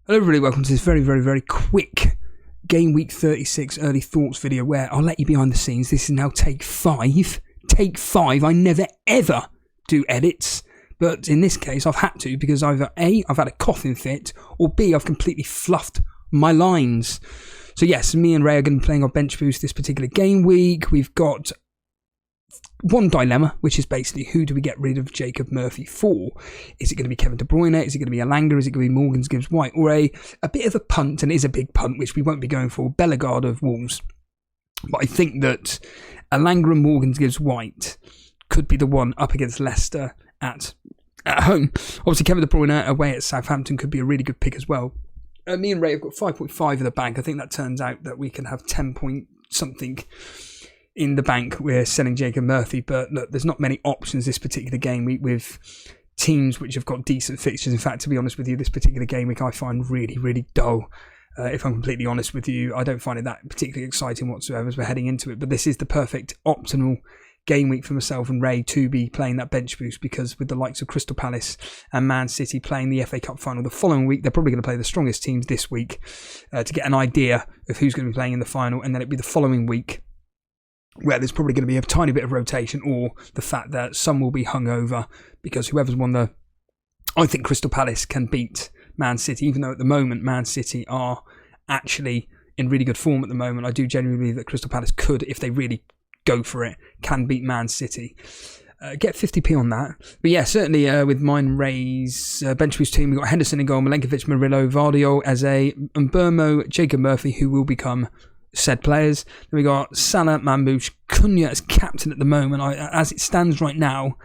Hello everybody, welcome to this very quick Game Week 36 early thoughts video where I'll let you behind the scenes. This is now take 5. Take 5. I never ever do edits, but in this case I've had to because either A, I've had a coughing fit, or B, I've completely fluffed my lines. So yes, me and Ray are going to be playing our bench boost this particular game week. We've got one dilemma, which is basically who do we get rid of Jacob Murphy for? Is it going to be Kevin De Bruyne? Is it going to be Elanga? Is it going to be Morgan Gibbs White? Or a bit of a punt, and it is a big punt, which we won't be going for, Bellegarde of Wolves. But I think that Elanga and Morgan Gibbs White could be the one up against Leicester at home. Obviously, Kevin De Bruyne away at Southampton could be a really good pick as well. Me and Ray have got 5.5 in the bank. I think that turns out that we can have 10 point something in the bank. We're selling Jacob Murphy, but look, there's not many options this particular game week with teams which have got decent fixtures. In fact, to be honest with you, this particular game week I find really dull. If I'm completely honest with you, I don't find it that particularly exciting whatsoever as we're heading into it. But this is the perfect optimal game week for myself and Ray to be playing that bench boost, because with the likes of Crystal Palace and Man City playing the FA Cup final the following week, they're probably going to play the strongest teams this week to get an idea of who's going to be playing in the final, and then it'll be the following week where there's probably going to be a tiny bit of rotation, or the fact that some will be hungover because whoever's won the... I think Crystal Palace can beat Man City, even though at the moment Man City are actually in really good form at the moment. I do genuinely believe that Crystal Palace could, if they really go for it, can beat Man City. Get 50p on that. But yeah, certainly with mine and Ray's bench boost team, we've got Henderson in goal, Milenkovic, Murillo, Vardio, Eze, Mbermo, Jacob Murphy, who will become said players. Then we got Salah, Mamouche, Cunha as captain at the moment. As it stands right now,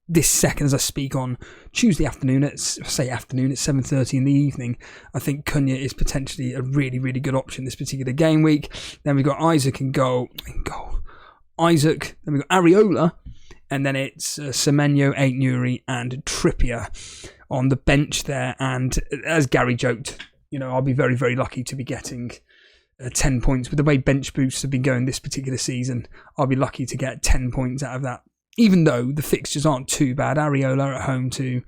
this second as I speak on Tuesday afternoon, at 7:30 in the evening, I think Cunha is potentially a really good option this particular game week. Then we've got Isaac in goal. Isaac. Then we've got Areola. And then it's Semenyo, Aït-Nouri and Trippier on the bench there. And as Gary joked, I'll be very lucky to be getting 10 points. With the way bench boosts have been going this particular season, I'll be lucky to get 10 points out of that, even though the fixtures aren't too bad. Areola at home to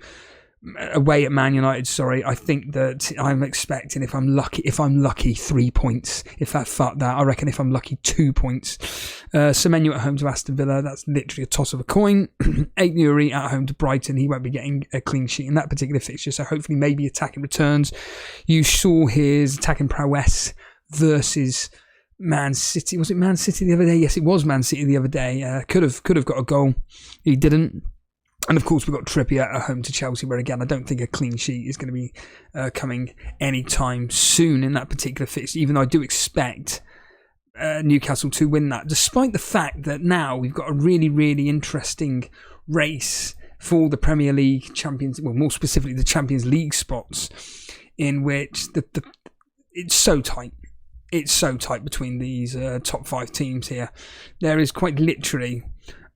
away at Man United, I think that I'm expecting, if I'm lucky 3 points. I reckon if I'm lucky 2 points. Semenyo at home to Aston Villa, that's literally a toss of a coin. Aït-Nouri at home to Brighton, he won't be getting a clean sheet in that particular fixture, so hopefully maybe attacking returns. You saw his attacking prowess versus Man City. Was it Man City the other day? Yes, it was Man City the other day. Could have got a goal. He didn't. And of course, we've got Trippier at home to Chelsea, where again, I don't think a clean sheet is going to be coming anytime soon in that particular fixture, even though I do expect Newcastle to win that, despite the fact that now we've got a really interesting race for the Premier League Champions, well, more specifically the Champions League spots, in which it's so tight. It's so tight between these top 5 teams here. There is quite literally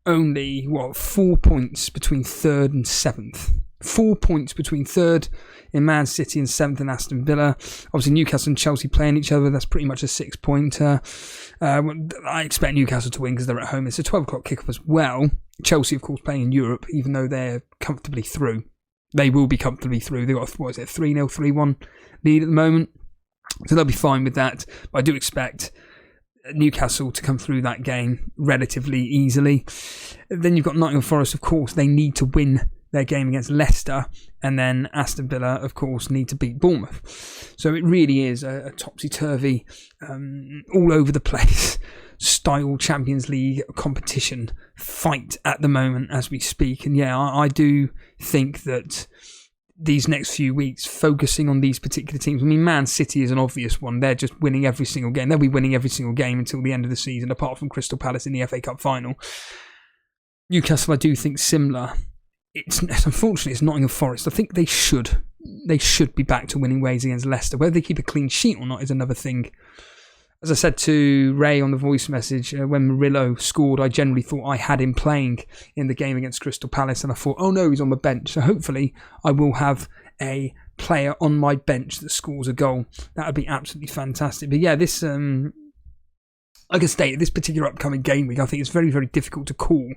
only, 4 points between 3rd and 7th. 4 points between 3rd in Man City and 7th in Aston Villa. Obviously, Newcastle and Chelsea playing each other. That's pretty much a 6-pointer. I expect Newcastle to win because they're at home. It's a 12 o'clock kickoff as well. Chelsea, of course, playing in Europe, even though they're comfortably through. They will be comfortably through. They've got, 3-0, 3-1 lead at the moment. So they'll be fine with that. But I do expect Newcastle to come through that game relatively easily. Then you've got Nottingham Forest, of course. They need to win their game against Leicester. And then Aston Villa, of course, need to beat Bournemouth. So it really is a topsy-turvy, all over the place style Champions League competition fight at the moment as we speak. And yeah, I do think that these next few weeks, focusing on these particular teams. I mean, Man City is an obvious one. They're just winning every single game. They'll be winning every single game until the end of the season, apart from Crystal Palace in the FA Cup final. Newcastle, I do think similar. Unfortunately, it's Nottingham Forest. I think they should be back to winning ways against Leicester. Whether they keep a clean sheet or not is another thing. As I said to Ray on the voice message, when Murillo scored, I generally thought I had him playing in the game against Crystal Palace, and I thought, oh no, he's on my bench. So hopefully I will have a player on my bench that scores a goal. That would be absolutely fantastic. But yeah, this, like I stated, this particular upcoming game week, I think it's very difficult to call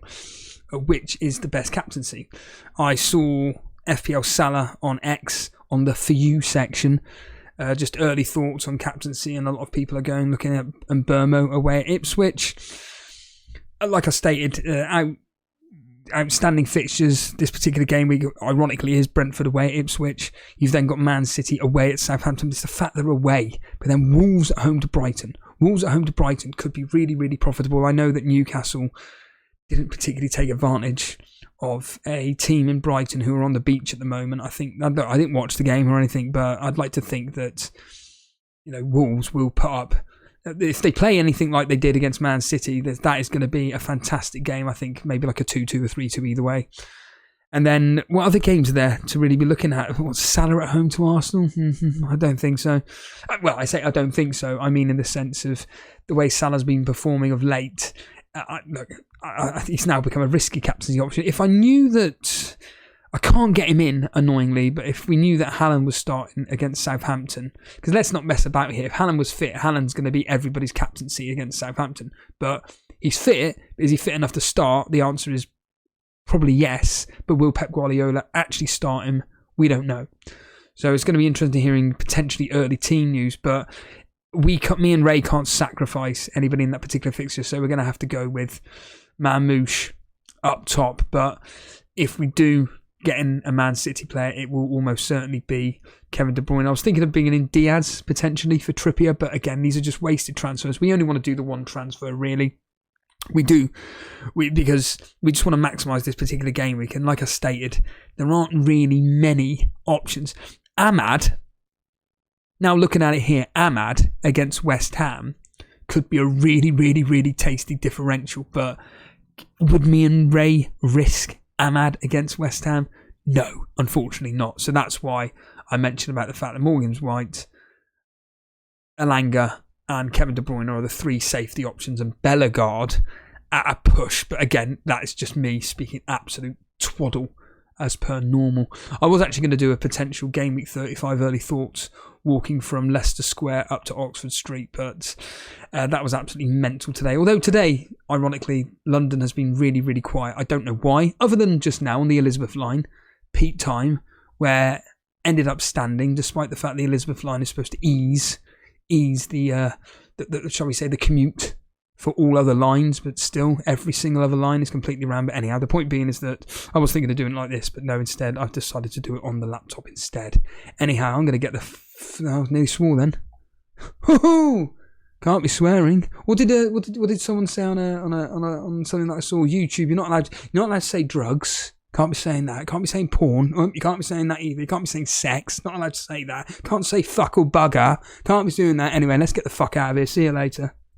which is the best captaincy. I saw FPL Salah on X on the For You section Just early thoughts on captaincy, and a lot of people are looking at Bournemouth away at Ipswich. Like I stated, outstanding fixtures this particular game week, ironically, is Brentford away at Ipswich. You've then got Man City away at Southampton. It's the fact they're away, but then Wolves at home to Brighton. Wolves at home to Brighton could be really, really profitable. I know that Newcastle didn't particularly take advantage of a team in Brighton who are on the beach at the moment. I didn't watch the game or anything, but I'd like to think that Wolves will put up, if they play anything like they did against Man City, that is going to be a fantastic game. I think maybe like a 2-2 or 3-2 either way. And then what other games are there to really be looking at? What's Salah at home to Arsenal? I don't think so. Well, I say I don't think so. I mean in the sense of the way Salah's been performing of late. He's now become a risky captaincy option. If I knew that, I can't get him in, annoyingly, but if we knew that Haaland was starting against Southampton, because let's not mess about here. If Haaland was fit, Haaland's going to be everybody's captaincy against Southampton. But he's fit. Is he fit enough to start? The answer is probably yes. But will Pep Guardiola actually start him? We don't know. So it's going to be interesting hearing potentially early team news, but me and Ray can't sacrifice anybody in that particular fixture, so we're going to have to go with Marmoush up top. But if we do get in a Man City player, it will almost certainly be Kevin De Bruyne. I was thinking of bringing in Diaz potentially for Trippier, but again, these are just wasted transfers. We only want to do the one transfer, really. Because we just want to maximise this particular game week, and like I stated, there aren't really many options. Ahmad, now looking at it here, Ahmad against West Ham could be a really, really, really tasty differential, but would me and Ray risk Ahmad against West Ham? No, unfortunately not. So that's why I mentioned about the fact that Morgan's White, Elanga and Kevin De Bruyne are the three safety options, and Bellegarde at a push. But again, that is just me speaking absolute twaddle as per normal. I was actually going to do a potential Game Week 35 early thoughts walking from Leicester Square up to Oxford Street, but that was absolutely mental today. Although today, ironically, London has been really, really quiet. I don't know why, other than just now on the Elizabeth line, peak time, where ended up standing, despite the fact the Elizabeth line is supposed to ease the shall we say, the commute for all other lines, but still every single other line is completely rammed. But anyhow, the point being is that I was thinking of doing it like this, but no, instead I've decided to do it on the laptop instead. Anyhow, I'm going to get I nearly swore then. Hoo-hoo! Can't be swearing. What did someone say on something that I saw on YouTube? You're not allowed to say drugs. Can't be saying that. Can't be saying porn. You can't be saying that either. You can't be saying sex. Not allowed to say that. Can't say fuck or bugger. Can't be doing that. Anyway, let's get the fuck out of here. See you later.